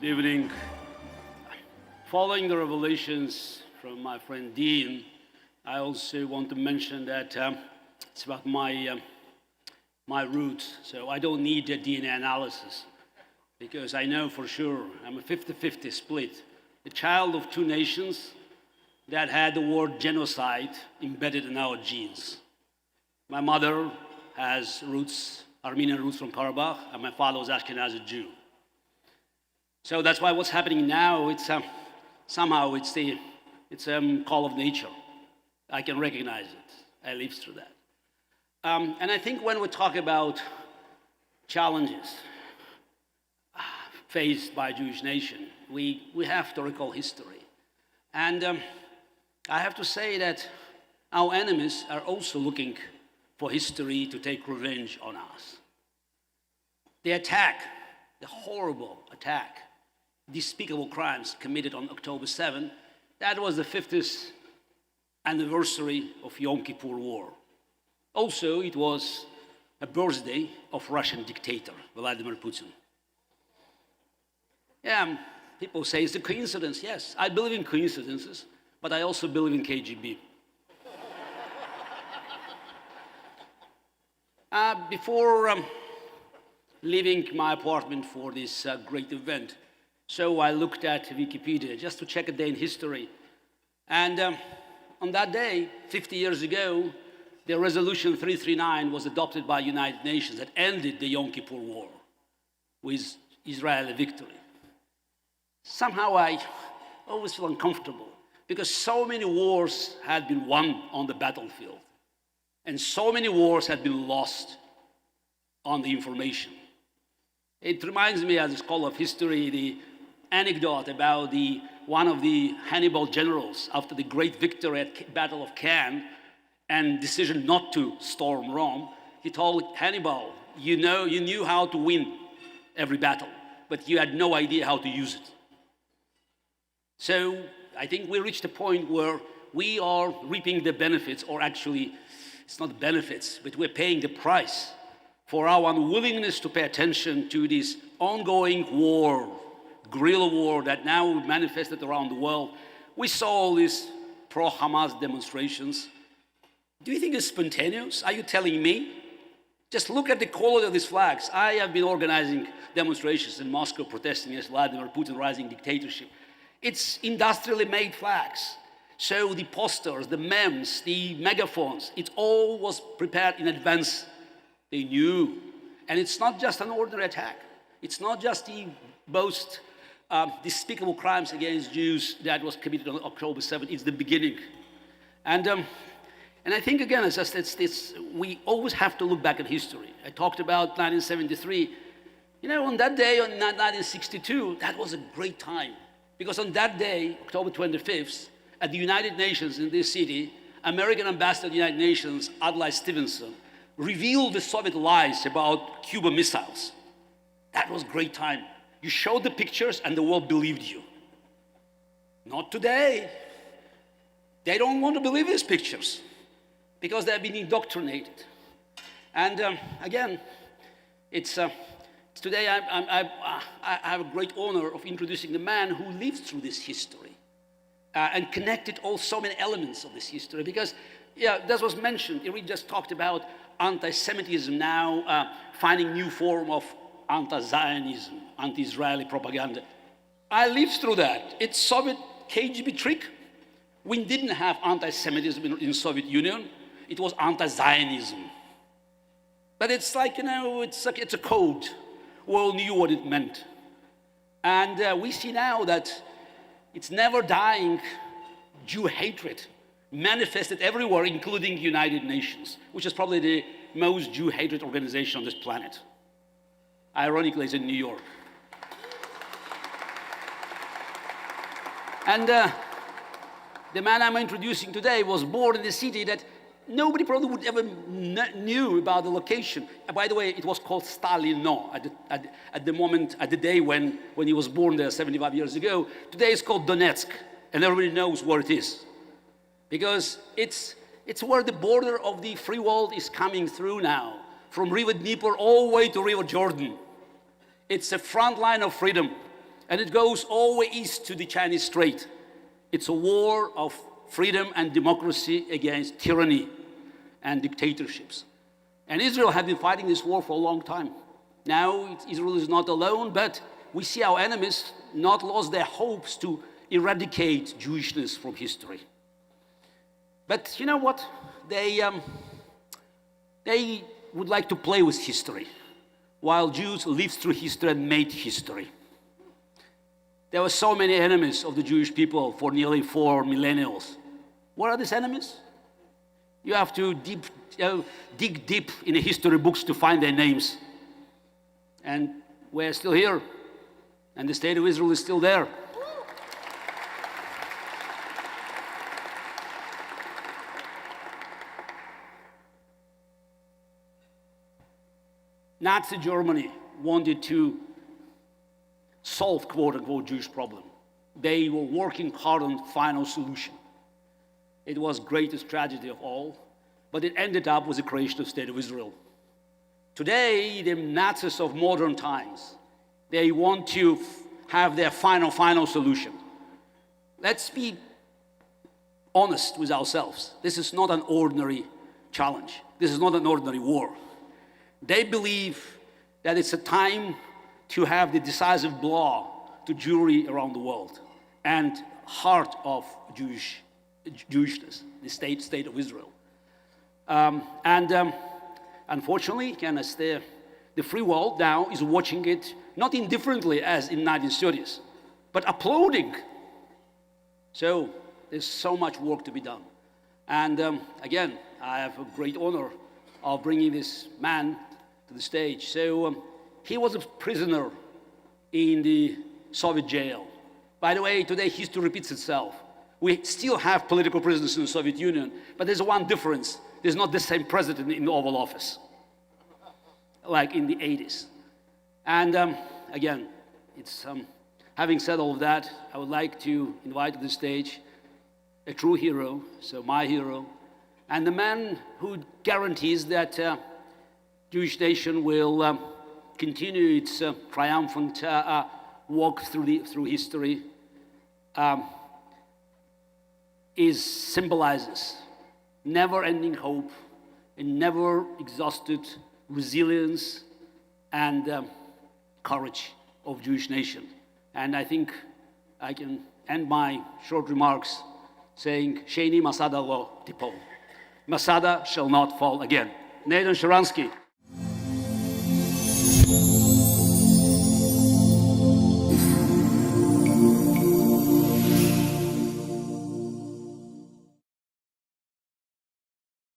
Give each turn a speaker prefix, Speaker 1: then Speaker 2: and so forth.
Speaker 1: Good evening. Following the revelations from my friend Dean, I also want to mention that it's about my roots. So I don't need a DNA analysis because I know for sure I'm a 50-50 split. The child of two nations that had the word genocide embedded in our genes. My mother has roots, Armenian roots from Karabakh, and my father was Ashkenazi Jew. So that's why what's happening now, it's somehow it's a call of nature. I can recognize it. I lived through that. And I think when we talk about challenges faced by Jewish nation, we have to recall history. And I have to say that our enemies are also looking for history to take revenge on us. The attack, the horrible attack, despicable crimes committed on October 7, that was the 50th anniversary of Yom Kippur War. Also, it was a birthday of Russian dictator, Vladimir Putin. Yeah, people say it's a coincidence. Yes, I believe in coincidences, but I also believe in KGB. Before leaving my apartment for this great event, so I looked at Wikipedia just to check a day in history. And on that day, 50 years ago, the resolution 339 was adopted by the United Nations that ended the Yom Kippur War with Israeli victory. Somehow I always feel uncomfortable because so many wars had been won on the battlefield and so many wars had been lost on the information. It reminds me, as a scholar of history, the anecdote about one of the Hannibal generals after the great victory at Battle of Cannes and decision not to storm Rome. He told Hannibal, you knew how to win every battle, but you had no idea how to use it. So I think we reached a point where we are reaping the benefits, or actually, it's not benefits, but we're paying the price for our unwillingness to pay attention to this ongoing war, guerrilla war that now manifested around the world. We saw all these pro-Hamas demonstrations. Do you think it's spontaneous? Are you telling me? Just look at the quality of these flags. I have been organizing demonstrations in Moscow protesting against Vladimir Putin's rising dictatorship. It's industrially made flags. So the posters, the memes, the megaphones, it all was prepared in advance. They knew. And it's not just an ordinary attack. It's not just the most despicable crimes against Jews that was committed on October 7th. It's the beginning. And I think, again, we always have to look back at history. I talked about 1973. You know, on that day, on 1962, that was a great time. Because on that day, October 25th, at the United Nations in this city, American ambassador to the United Nations, Adlai Stevenson, revealed the Soviet lies about Cuban missiles. That was a great time. You showed the pictures and the world believed you. Not today. They don't want to believe these pictures because they've been indoctrinated. And again, today I have a great honor of introducing the man who lived through this history and connected so many elements of this history. Because, yeah, that was mentioned. We just talked about anti-Semitism now finding new form of anti-Zionism, anti-Israeli propaganda. I lived through that. It's Soviet KGB trick. We didn't have anti-Semitism in Soviet Union. It was anti-Zionism. But it's like, it's a code. We all knew what it meant. And we see now that it's never dying Jew hatred manifested everywhere, including the United Nations, which is probably the most Jew hatred organization on this planet. Ironically, it's in New York. And the man I'm introducing today was born in a city that nobody probably would ever knew about the location. By the way, it was called Stalino at the day when he was born there 75 years ago. Today it's called Donetsk, and everybody knows where it is. Because it's where the border of the free world is coming through now, from River Dnieper all the way to River Jordan. It's a front line of freedom. And it goes all the way east to the Chinese Strait. It's a war of freedom and democracy against tyranny and dictatorships. And Israel had been fighting this war for a long time. Now Israel is not alone, but we see our enemies not lost their hopes to eradicate Jewishness from history. But you know what? They would like to play with history, while Jews lived through history and made history. There were so many enemies of the Jewish people for nearly 4 millennia. What are these enemies? You have to dig deep in the history books to find their names. And we're still here, and the state of Israel is still there. Nazi Germany wanted to solve, quote-unquote, Jewish problem. They were working hard on final solution. It was greatest tragedy of all, but it ended up with the creation of the State of Israel. Today, the Nazis of modern times, they want to have their final solution. Let's be honest with ourselves. This is not an ordinary challenge. This is not an ordinary war. They believe that it's a time to have the decisive blow to Jewry around the world and heart of Jewishness, the state of Israel. Unfortunately, the free world now is watching it not indifferently as in 1930s, but applauding. So there's so much work to be done. And again, I have a great honor of bringing this man to the stage. So he was a prisoner in the Soviet jail. By the way, today history repeats itself. We still have political prisoners in the Soviet Union, but there's one difference. There's not the same president in the Oval Office, like in the 80s. And again, having said all of that, I would like to invite to the stage a true hero, so my hero, and the man who guarantees that Jewish nation will continue its triumphant walk through history. Symbolizes never-ending hope and never-exhausted resilience and courage of Jewish nation. And I think I can end my short remarks saying, Sheni Masada lo tipol. Masada shall not fall again. Nathan Sharansky.